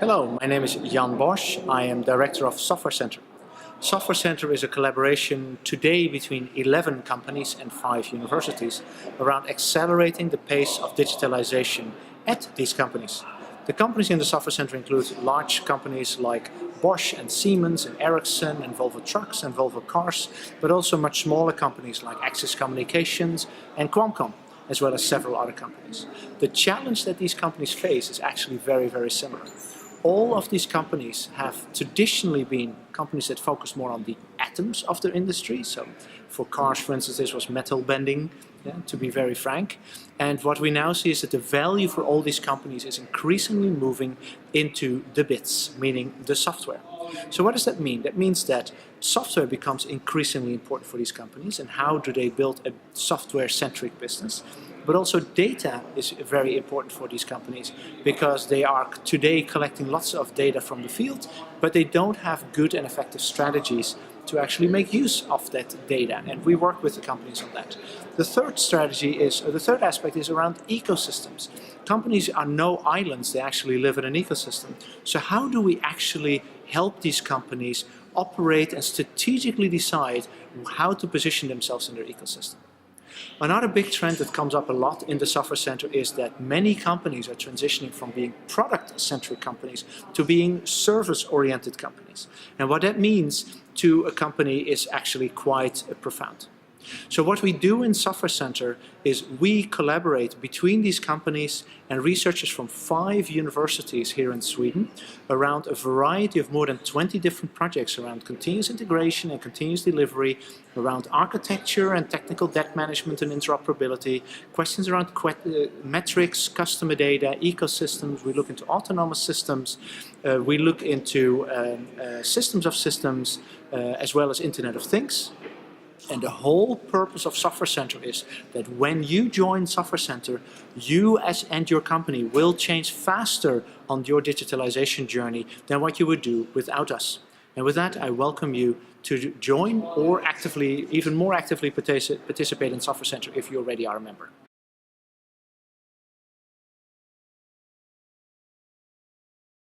Hello, my name is Jan Bosch. I am Director of Software Center. Software Center is a collaboration today between 11 companies and 5 universities around accelerating the pace of digitalization at these companies. The companies in the Software Center include large companies like Bosch and Siemens and Ericsson and Volvo Trucks and Volvo Cars, but also much smaller companies like Axis Communications and Qualcomm, as well as several other companies. The challenge that these companies face is actually very similar. All of these companies have traditionally been companies that focus more on the atoms of their industry. So for cars, for instance, this was metal bending, to be very frank. And what we now see is that the value for all these companies is increasingly moving into the bits, meaning the software. So what does that mean? That means that software becomes increasingly important for these companies, and how do they build a software-centric business. But also data is very important for these companies because they are today collecting lots of data from the field, but they don't have good and effective strategies to actually make use of that data, and we work with the companies on that. The third aspect is around ecosystems. Companies are no islands, they actually live in an ecosystem. So how do we actually help these companies operate and strategically decide how to position themselves in their ecosystem? Another big trend that comes up a lot in the Software Center is that many companies are transitioning from being product-centric companies to being service-oriented companies. And what that means to a company is actually quite profound. So what we do in Software Center is we collaborate between these companies and researchers from 5 universities here in Sweden around a variety of more than 20 different projects around continuous integration and continuous delivery, around architecture and technical debt management and interoperability, questions around metrics, customer data, ecosystems. We look into autonomous systems, we look into systems of systems, as well as Internet of Things. And the whole purpose of Software Center is that when you join Software Center, you and your company will change faster on your digitalization journey than what you would do without us. And with that, I welcome you to join or even more actively participate in Software Center if you already are a member.